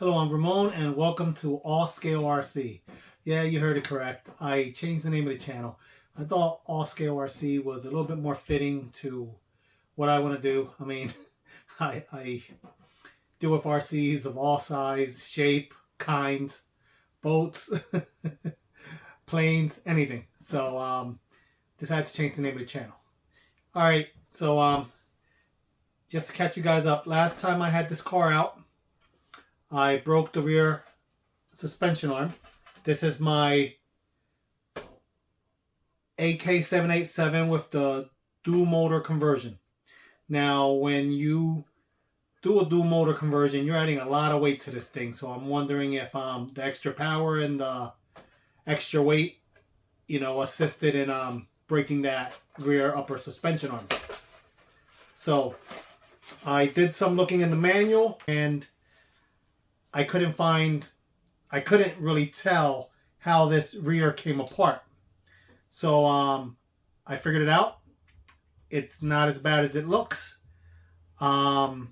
Hello, I'm Ramon, and welcome to All Scale RC. Yeah, you heard it correct. I changed the name of the channel. I thought All Scale RC was a little bit more fitting to what I want to do. I mean, I deal with RCs of all size, shape, kinds, boats, planes, anything. So, decided to change the name of the channel. All right, so just to catch you guys up, last time I had this car out, I broke the rear suspension arm. This is my AK787 with the dual motor conversion. Now, when you do a dual motor conversion, you're adding a lot of weight to this thing. So I'm wondering if the extra power and the extra weight, assisted in breaking that rear upper suspension arm. So I did some looking in the manual, and I couldn't really tell how this rear came apart. So I figured it out. It's not as bad as it looks. At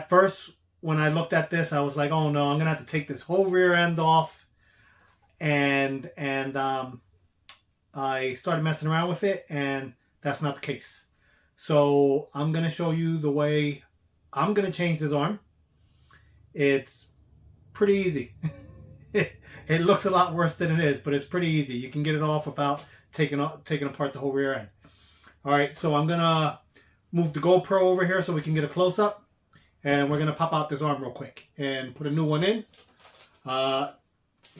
first, when I looked at this, I was like, oh no, I'm gonna have to take this whole rear end off. And I started messing around with it, and that's not the case. So I'm gonna show you the way I'm going to change this arm. It's pretty easy. It looks a lot worse than it is, but it's pretty easy. You can get it off without taking apart the whole rear end. All right, so I'm going to move the GoPro over here so we can get a close-up. And we're going to pop out this arm real quick and put a new one in.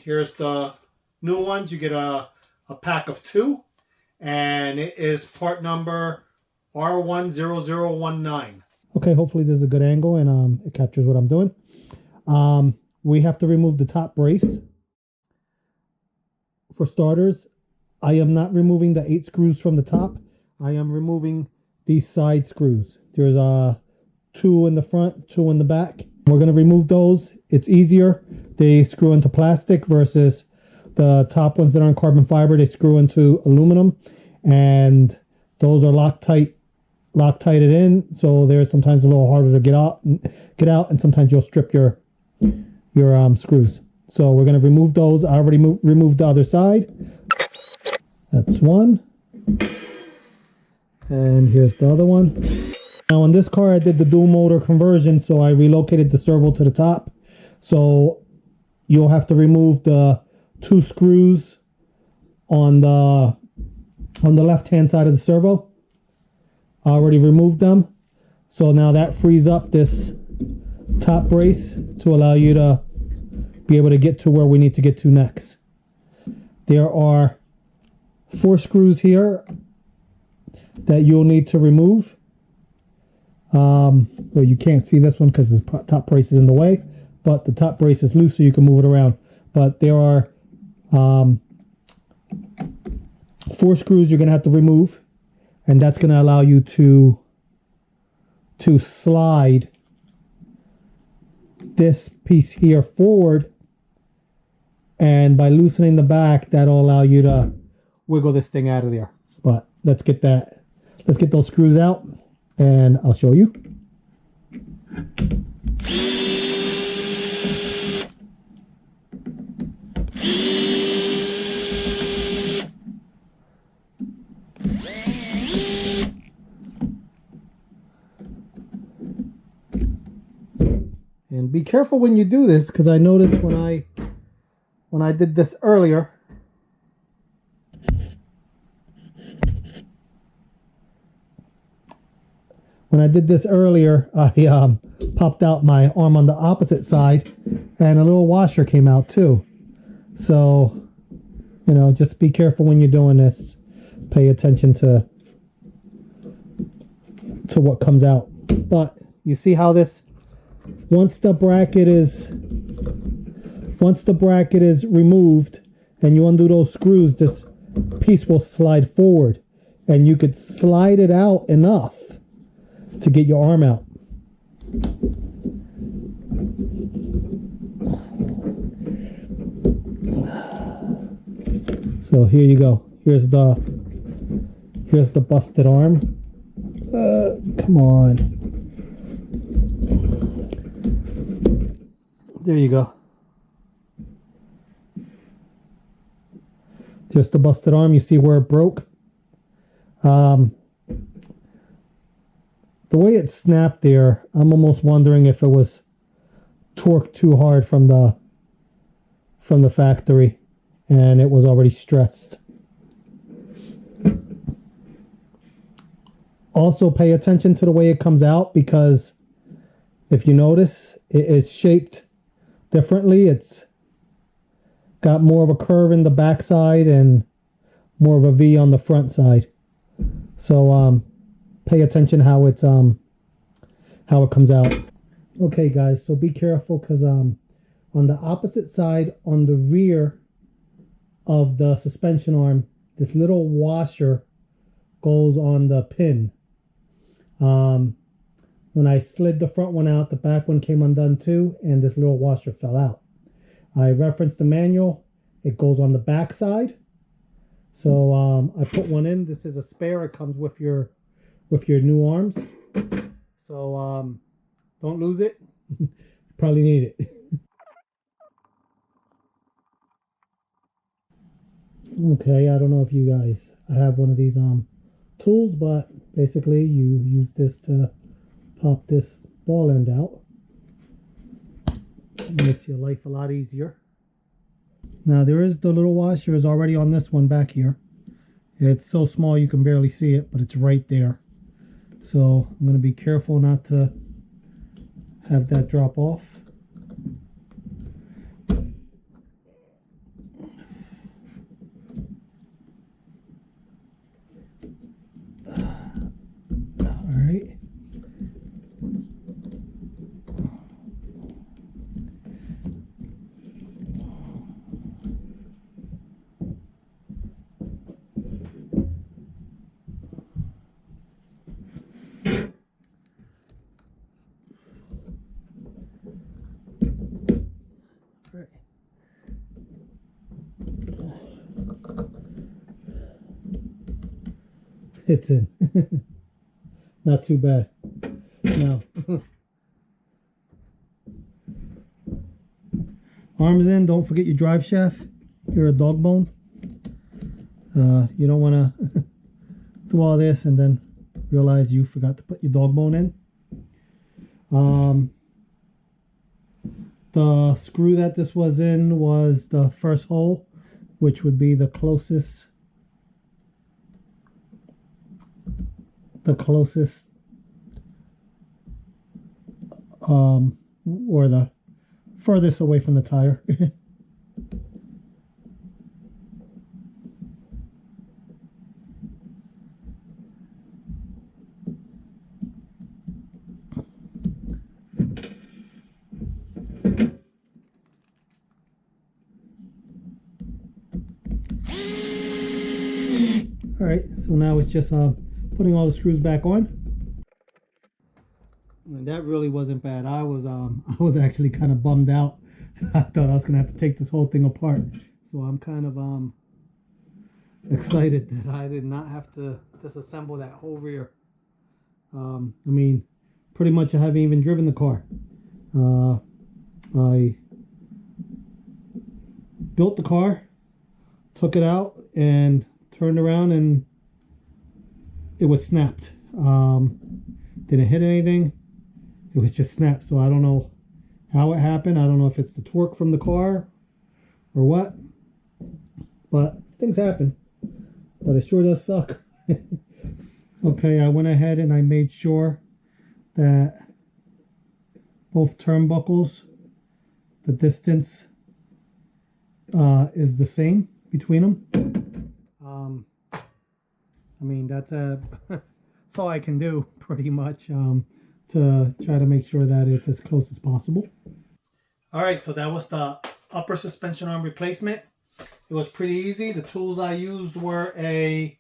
Here's the new ones. You get a pack of 2. And it is part number R10019. Okay, hopefully this is a good angle and it captures what I'm doing. We have to remove the top brace. For starters, I am not removing the 8 screws from the top. I am removing these side screws. There's 2 in the front, 2 in the back. We're going to remove those. It's easier. They screw into plastic versus the top ones that are in carbon fiber. They screw into aluminum, and those are Loctite in, so they're sometimes a little harder to get out, and sometimes you'll strip your screws. So we're going to remove those. I already removed the other side. That's one, and here's the other one. Now on this car, I did the dual motor conversion, so I relocated the servo to the top. So you'll have to remove the 2 screws on the left hand side of the servo. I already removed them, so now that frees up this top brace to allow you to be able to get to where we need to get to next. There are 4 screws here that you'll need to remove. Well, you can't see this one because the top brace is in the way, but the top brace is loose so you can move it around. But there are 4 screws you're going to have to remove. And that's going to allow you to slide this piece here forward. And by loosening the back, that'll allow you to wiggle this thing out of there. But let's get those screws out, and I'll show you. And be careful when you do this, because I noticed when I did this earlier, I popped out my arm on the opposite side, and a little washer came out too. So, just be careful when you're doing this. Pay attention to what comes out. But you see how this, once the bracket is removed and you undo those screws, this piece will slide forward, and you could slide it out enough to get your arm out. So here you go. Here's the busted arm. Come on. There you go. Just the busted arm. You see where it broke. The way it snapped there, I'm almost wondering if it was torqued too hard from the factory and it was already stressed. Also pay attention to the way it comes out, because if you notice, it is shaped differently. It's got more of a curve in the back side and more of a V on the front side. So pay attention how it comes out. Okay guys, so be careful, because on the opposite side, on the rear of the suspension arm, this little washer goes on the pin. When I slid the front one out, the back one came undone too, and this little washer fell out. I referenced the manual. It goes on the back side. So I put one in. This is a spare. It comes with your new arms. So don't lose it. Probably need it. Okay, I don't know if you guys have one of these tools, but basically you use this to pop this ball end out. It makes your life a lot easier. Now there is the little washer is already on this one back here. It's so small you can barely see it, but it's right there. So I'm going to be careful not to have that drop off. It's in. Not too bad. Now, arms in. Don't forget your drive shaft. You're a dog bone. You don't want to do all this and then realize you forgot to put your dog bone in. The screw that this was in was the first hole, which would be the closest or the furthest away from the tire. All right, so now it's just putting all the screws back on. And that really wasn't bad. I was actually kind of bummed out. I thought I was gonna have to take this whole thing apart. So I'm kind of excited that I did not have to disassemble that whole rear. I mean, pretty much I haven't even driven the car. I built the car, took it out, and turned around, and it was snapped. Didn't hit anything. It was just snapped. So I don't know how it happened. I don't know if it's the torque from the car or what. But things happen. But it sure does suck. Okay, I went ahead and I made sure that both turnbuckles, the distance is the same between them. I mean, that's all I can do pretty much to try to make sure that it's as close as possible. All right, so that was the upper suspension arm replacement. It was pretty easy. The tools I used were a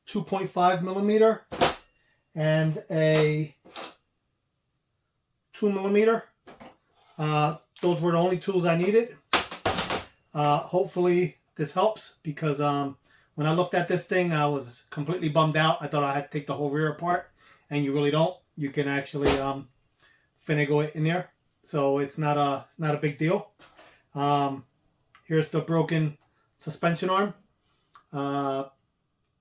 2.5 millimeter and a 2 millimeter. Those were the only tools I needed. Hopefully this helps, because when I looked at this thing, I was completely bummed out. I thought I had to take the whole rear apart, and you really don't. You can actually finagle it in there. so it's not a big deal. Here's the broken suspension arm.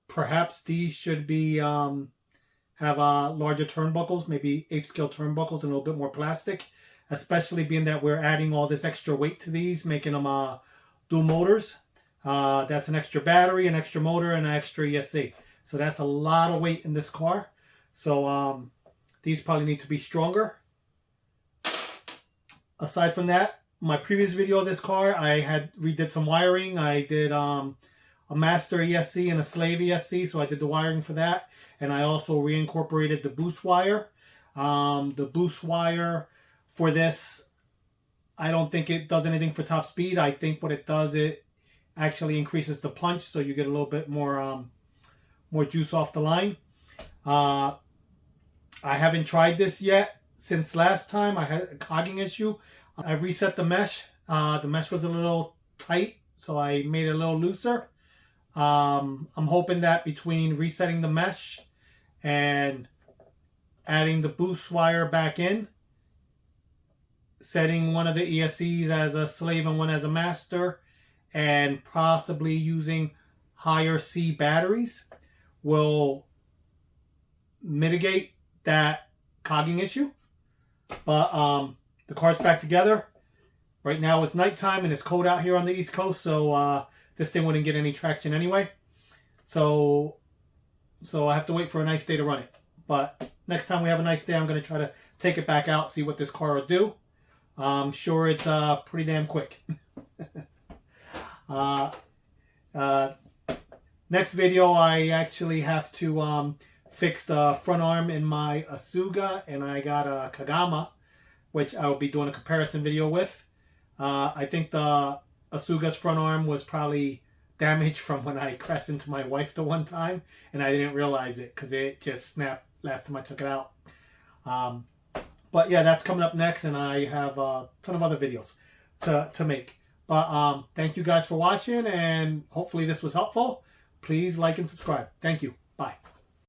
Perhaps these should be have larger turnbuckles, maybe 8th scale turnbuckles, and a little bit more plastic, especially being that we're adding all this extra weight to these, making them dual motors. That's an extra battery, an extra motor, and an extra ESC. So that's a lot of weight in this car. So these probably need to be stronger. Aside from that, my previous video of this car, I had redid some wiring. I did a master ESC and a slave ESC, so I did the wiring for that. And I also reincorporated the boost wire. The boost wire for this, I don't think it does anything for top speed. I think what it does, it actually increases the punch, so you get a little bit more juice off the line. I haven't tried this yet. Since last time I had a cogging issue, I reset the mesh. The mesh was a little tight, so I made it a little looser. I'm hoping that between resetting the mesh and adding the boost wire back in, setting one of the ESCs as a slave and one as a master, and possibly using higher C batteries will mitigate that cogging issue. But the car's back together. Right now it's nighttime and it's cold out here on the East Coast, so this thing wouldn't get any traction anyway. So I have to wait for a nice day to run it. But next time we have a nice day, I'm going to try to take it back out, see what this car will do. I'm sure it's pretty damn quick. Next video, I actually have to fix the front arm in my Asuga, and I got a Kagama, which I will be doing a comparison video with. I think the Asuga's front arm was probably damaged from when I crashed into my wife the one time, and I didn't realize it because it just snapped last time I took it out. But yeah, that's coming up next, and I have a ton of other videos to make. But thank you guys for watching, and hopefully this was helpful. Please like and subscribe. Thank you.